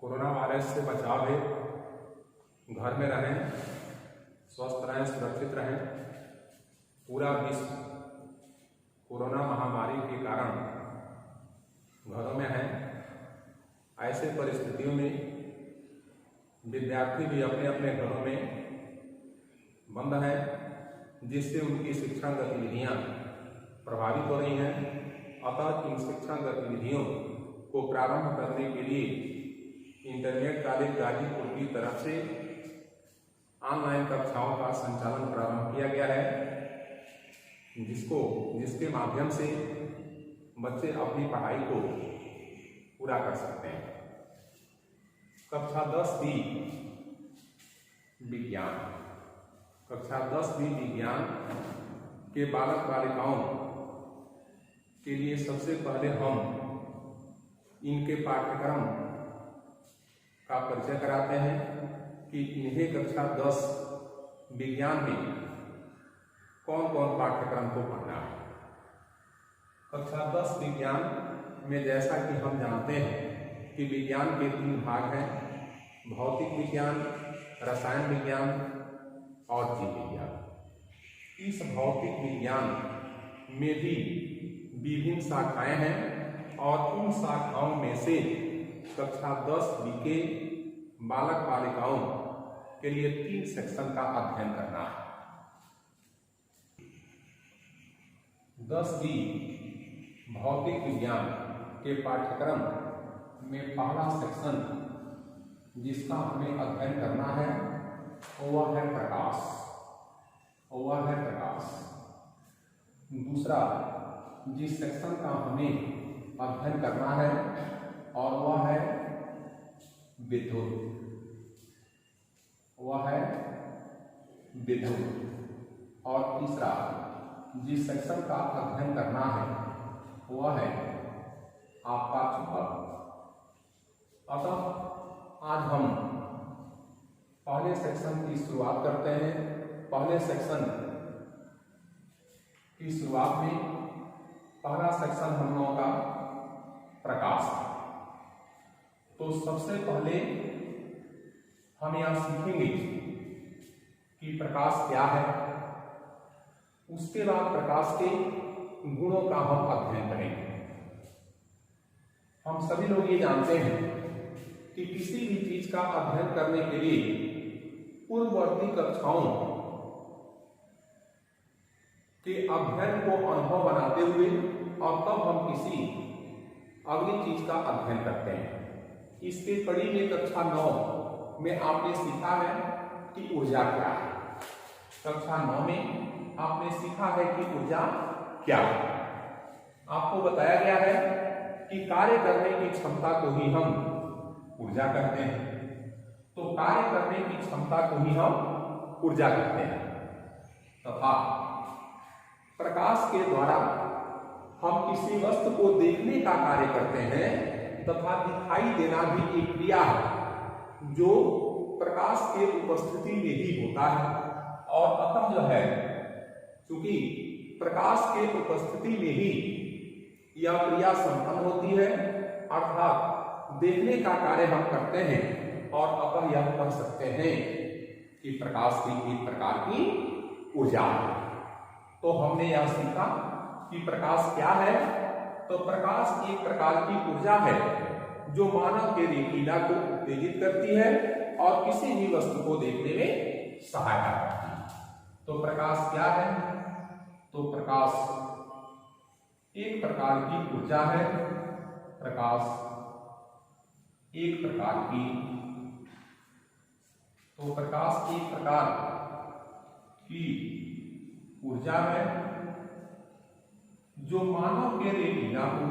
Corona virus से बचाव है, घर में रहें, स्वस्थ रहें, सुरक्षित रहें। पूरा विश्व कोरोना महामारी के कारण घरों में है। ऐसे परिस्थितियों में विद्यार्थी भी अपने अपने घरों में बंद हैं, जिससे उनकी शिक्षण गतिविधियां प्रभावित हो रही हैं। अतः इन शिक्षण गतिविधियों को प्रारंभ करने के लिए इंटरनेट कॉलेज गाजीपुर की तरफ से ऑनलाइन कक्षाओं का संचालन प्रारंभ किया गया है, जिसके माध्यम से बच्चे अपनी पढ़ाई को पूरा कर सकते हैं। कक्षा 10वीं विज्ञान कक्षा 10वीं विज्ञान के बालक बालिकाओं के लिए सबसे पहले हम इनके पाठ्यक्रम का परिचय कराते हैं कि इन्हें कक्षा 10 विज्ञान में कौन कौन पाठ्यक्रम को पढ़ना है। कक्षा 10 विज्ञान में जैसा कि हम जानते हैं कि विज्ञान के 3 भाग हैं: भौतिक विज्ञान, रसायन विज्ञान और जीव विज्ञान। इस भौतिक विज्ञान में भी विभिन्न शाखाएं हैं और उन शाखाओं में से कक्षा 10वीं के बालक बालिकाओं के लिए 3 सेक्शन का अध्ययन करना है। 10वीं भौतिक विज्ञान के पाठ्यक्रम में पहला सेक्शन जिसका हमें अध्ययन करना है वह है प्रकाश। दूसरा जिस सेक्शन का हमें अध्ययन करना है और वह है विद्युत। और तीसरा जिस सेक्शन का अध्ययन करना है वह है आपका चुंबक। अतः आज हम पहले सेक्शन की शुरुआत करते हैं। पहले सेक्शन की शुरुआत में पहला सेक्शन हम लोगों का प्रकाश है। तो सबसे पहले हम यह सीखेंगे कि प्रकाश क्या है। उसके बाद प्रकाश के गुणों का हम अध्ययन करेंगे। हम सभी लोग ये जानते हैं कि किसी भी चीज का अध्ययन करने के लिए पूर्ववर्ती कक्षाओं के अध्ययन को अनुभव बनाते हुए और तब हम किसी अगली चीज का अध्ययन करते हैं। इसके कड़ी में कक्षा 9 में आपने सीखा है कि ऊर्जा क्या है। कक्षा 9 में आपने सीखा है कि ऊर्जा क्या है। आपको बताया गया है कि कार्य करने की क्षमता को ही हम ऊर्जा कहते हैं। तो कार्य करने की क्षमता को ही हम ऊर्जा कहते हैं। तथा प्रकाश के द्वारा हम किसी वस्तु को देखने का कार्य करते हैं तथा दिखाई देना भी एक क्रिया है जो प्रकाश के उपस्थिति में ही होता है। और अतः जो है, चूंकि प्रकाश के उपस्थिति में ही यह क्रिया संपन्न होती है, अर्थात देखने का कार्य हम करते हैं और अतः यह कह सकते हैं कि प्रकाश भी एक प्रकार की ऊर्जा है। तो हमने यह सीखा कि प्रकाश क्या है। तो प्रकाश एक प्रकार की ऊर्जा है जो मानव के रेटिना को उत्तेजित करती है और किसी भी वस्तु को देखने में सहायता करती है। तो प्रकाश क्या है? तो प्रकाश एक प्रकार की ऊर्जा है। प्रकाश एक प्रकार की ऊर्जा है जो मानव के रेटिना को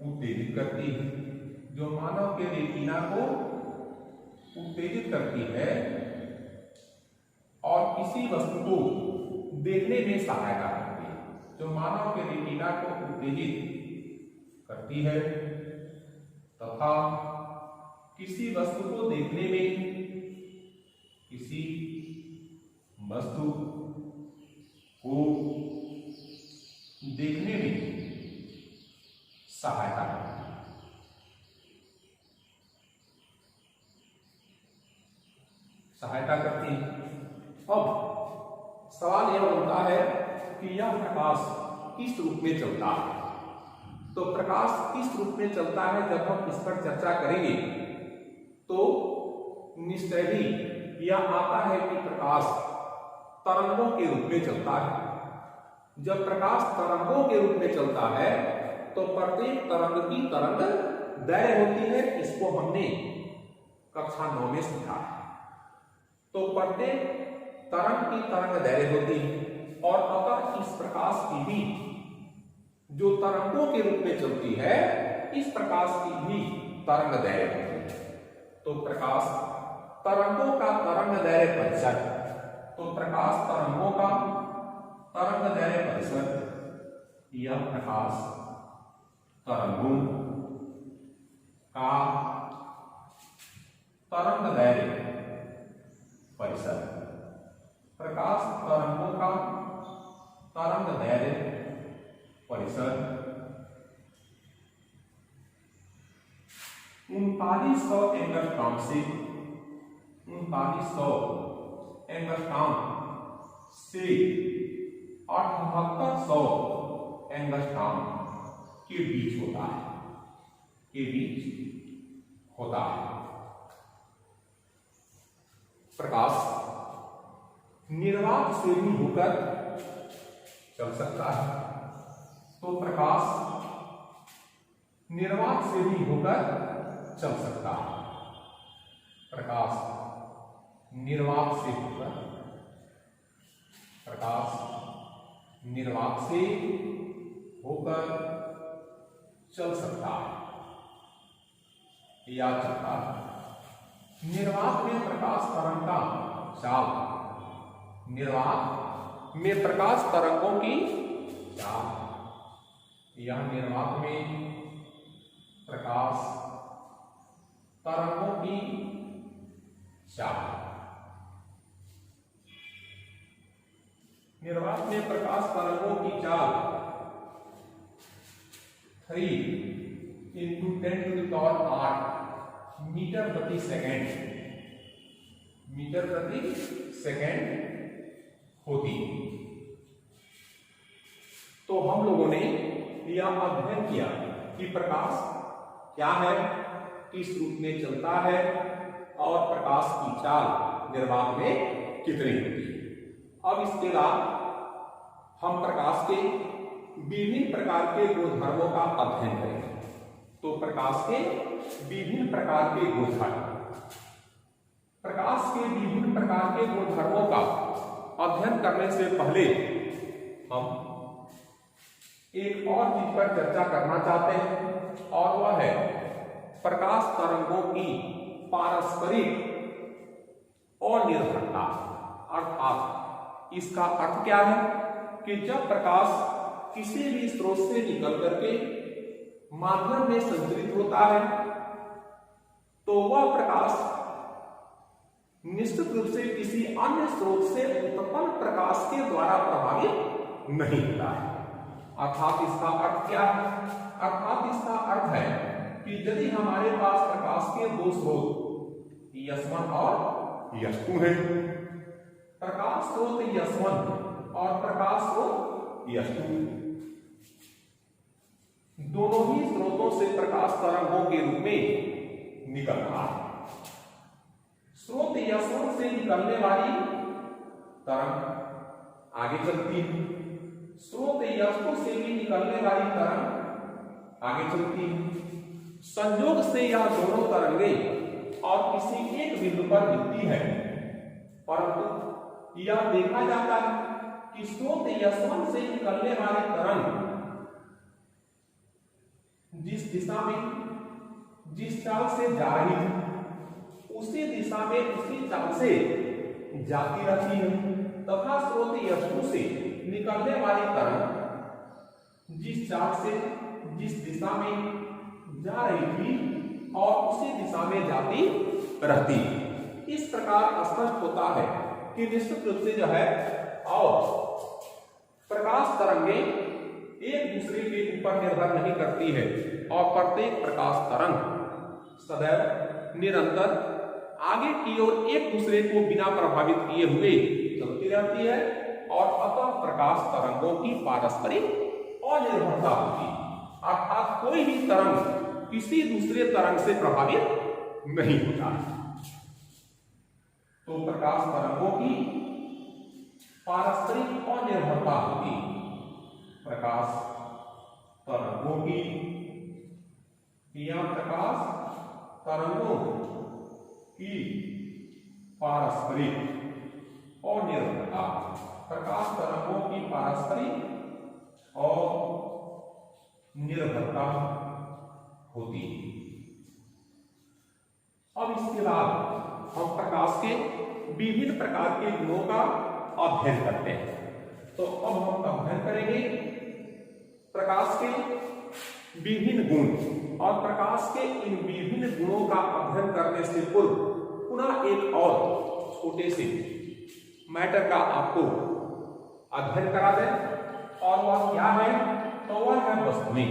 उत्तेजित करती है। जो मानव के रेटिना को उत्तेजित करती है और किसी वस्तु को देखने में सहायता करती है। जो मानव के रेटिना को उत्तेजित करती है तथा किसी वस्तु को देखने में, किसी वस्तु को सहायता करती है। अब सवाल यह बनता है कि यह प्रकाश किस रूप में चलता है। तो प्रकाश किस रूप में चलता है, जब हम इस पर चर्चा करेंगे तो निश्चय ही यह आता है कि प्रकाश तरंगों के रूप में चलता है। जब प्रकाश तरंगों के रूप में चलता है तो प्रत्येक तरंग की तरंग दैर्घ्य होती है। इसको हमने कक्षा 9 में सीखा है। तो प्रत्येक तरंग की तरंग दैर्घ्य होती है और अतः इस प्रकाश की भी जो तरंगों के रूप में चलती है, इस प्रकाश की भी तरंग दैर्घ्य होती है। तो प्रकाश तरंगों का तरंग दैर्घ्य परिसर, तो प्रकाश तरंगों का तरंग दैर्घ्य परिसर, यह प्रकाश तरंगों का तरंग दैर्घ्य परिसर, प्रकाश तरंगों का तरंग दैर्घ्य परिसर 3900 एंगस्ट्रॉम से 3900 एंगस्ट्रॉम से 7800 एंगस्ट्रॉम के बीच होता है, के बीच होता है। प्रकाश निर्वात से भी होकर चल सकता है। तो प्रकाश निर्वात से भी होकर चल सकता है। प्रकाश निर्वात से होकर, प्रकाश निर्वात से होकर चल सकता है या चलता है। निर्वात में प्रकाश तरंग का चाल, निर्वात में प्रकाश तरंगों की चाल, यह निर्वात में प्रकाश तरंगों की चाल, निर्वात में प्रकाश तरंगों की चाल 3 × 10⁸ मीटर प्रति सेकंड, मीटर प्रति सेकंड होती। तो हम लोगों ने यह अध्ययन किया कि प्रकाश क्या है, किस रूप में चलता है और प्रकाश की चाल निर्वात में कितनी होती है। अब इसके बाद हम प्रकाश के विभिन्न प्रकार के गुणधर्मों का अध्ययन करेंगे। तो प्रकाश के विभिन्न प्रकार के गुणधर्म, प्रकाश के विभिन्न प्रकार के गुणधर्मों का अध्ययन करने से पहले हम एक और चीज पर चर्चा करना चाहते हैं और वह है प्रकाश तरंगों की पारस्परिक अनिर्भरता। अर्थात इसका अर्थ क्या है कि जब प्रकाश किसी भी स्रोत से निकल करके माध्यम में संचरित होता है तो वह प्रकाश निश्चित रूप से किसी अन्य स्रोत से उत्पन्न प्रकाश के द्वारा प्रभावित नहीं होता है। अर्थात इसका अर्थ क्या है? अर्थात इसका अर्थ है कि यदि हमारे पास प्रकाश के दो स्रोत S1 और S2 है, प्रकाश स्रोत S1 और प्रकाश स्रोत S2, दोनों ही स्रोतों से प्रकाश तरंगों के रूप में निकल रहा है। स्रोत S1 से निकलने वाली तरंग आगे चलती है, स्रोत S2 से भी निकलने वाली तरंग आगे चलती है। संयोग से यह दोनों तरंगें और किसी एक बिंदु पर मिलती है, परंतु यह देखा जाता है कि स्रोत S1 से निकलने वाली तरंग जिस दिशा में जिस चाल से जा रही है उसी दिशा में उसी चाल से जाती रहती है, तथा स्रोत S2 से निकलने वाली तरंग जिस चाल से जिस दिशा में जा रही थी और उसी दिशा में जाती रहती। इस प्रकार स्पष्ट होता है कि निश्चित रूप से जो है और प्रकाश तरंगें एक दूसरे के ऊपर निर्भर नहीं करती है और प्रत्येक प्रकाश तरंग सदैव निरंतर आगे की ओर एक दूसरे को बिना प्रभावित किए हुए चलती रहती है और अतः प्रकाश तरंगों की पारस्परिक अनिर्भरता होती है, अर्थात कोई भी तरंग किसी दूसरे तरंग से प्रभावित नहीं होता है। तो प्रकाश तरंगों की पारस्परिक अनिर्भरता होती है। प्रकाश तरंगों की या प्रकाश तरंगों की पारस्परिक अनिर्भरता, प्रकाश तरंगों की पारस्परिक और निर्भरता होती है। अब इसके बाद हम प्रकाश के विभिन्न प्रकार के गुणों का अध्ययन करते हैं। तो अब हम अध्ययन करेंगे प्रकाश के विभिन्न गुण, और प्रकाश के इन विभिन्न गुणों का अध्ययन करने से पूर्व पुनः एक और छोटे से मैटर का आपको अध्ययन करा दें, और वह क्या है? तो वह है वस्तुएं।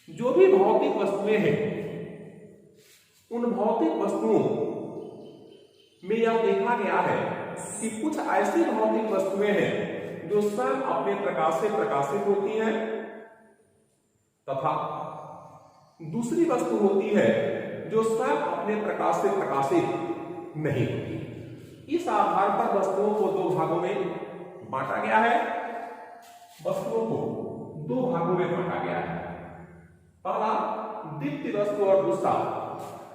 जो भी भौतिक वस्तुएं हैं, उन भौतिक वस्तुओं में यह देखा गया है कि कुछ ऐसी भौतिक वस्तुएं हैं जो स्वयं अपने प्रकाश से प्रकाशित होती हैं, तथा दूसरी वस्तु होती है जो स्वयं अपने प्रकाश से प्रकाशित नहीं होती। इस आधार पर वस्तुओं को दो भागों में बांटा गया है। वस्तुओं को दो भागों में बांटा गया है, पहला दीप्ति वस्तु और दूसरा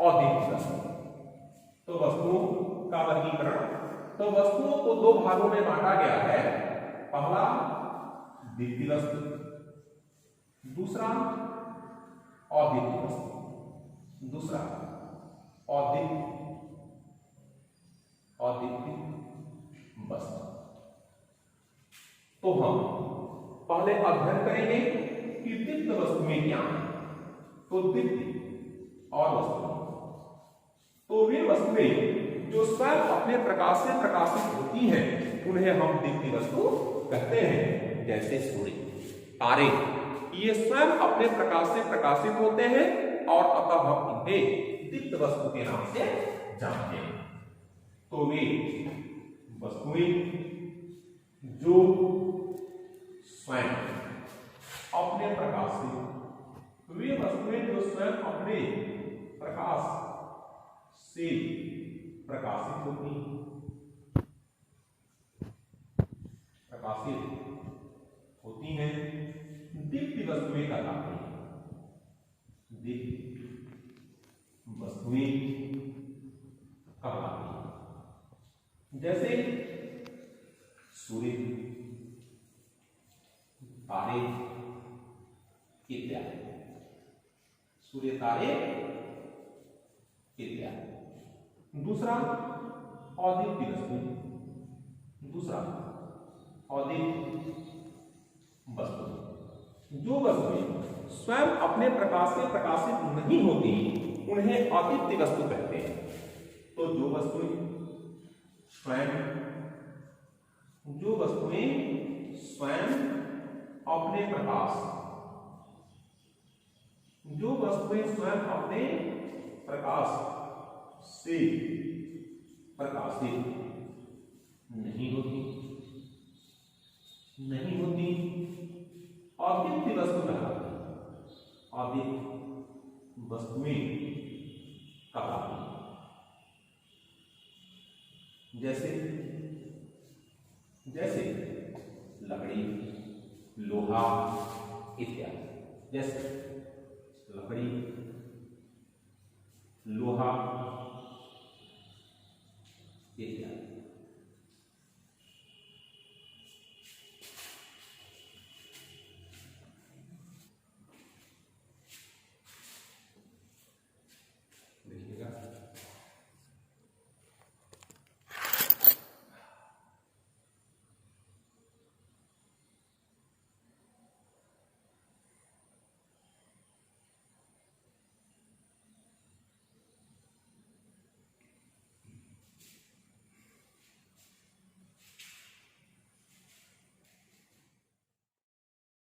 अदीप्ति वस्तु। तो वस्तुओं का वर्गीकरण, तो वस्तुओं को दो भागों में बांटा गया है, पहला दीप्ति वस्तु, दूसरा अदीप्ति वस्तु। दूसरा अदीप्ति वस्तु। तो हम पहले अध्ययन करेंगे कि दीप्त वस्तुएं क्या हैं। तो दीप्ति और वस्तु, तो वे वस्तुएं जो स्वयं अपने प्रकाश से प्रकाशित होती हैं, उन्हें हम दीप्ति वस्तु कहते हैं। जैसे सूर्य, तारे, ये स्वयं अपने प्रकाश से प्रकाशित होते हैं और अतः हम इन्हें दीप्त वस्तु के नाम से जानते हैं। तो वे वस्तुएं जो स्वयं अपने प्रकाश से, वे वस्तुएं जो स्वयं अपने प्रकाश से प्रकाशित होती हैं, दीप्ति वस्तुएं कहलाती हैं। दीप्ति वस्तुएं कहलाती हैं। जैसे सूर्य, तारे इत्यादि। सूर्य, तारे इत्यादि। दूसरा अदीप्ति वस्तु, दूसरा अदीप्ति वस्तु, जो वस्तुएं स्वयं अपने प्रकाश से प्रकाशित नहीं होती, उन्हें अदीप्ति वस्तु कहते हैं। तो जो वस्तुएं स्वयं अपने प्रकाश, जो वस्तुएं स्वयं अपने प्रकाश से प्रकाशित नहीं होती, अदीप्ति वस्तु कहलाती है। अदीप्ति वस्तुएं कहलाती हैं। जैसे लकड़ी, लोहा इत्यादि। जैसे लकड़ी, लोहा इत्यादि।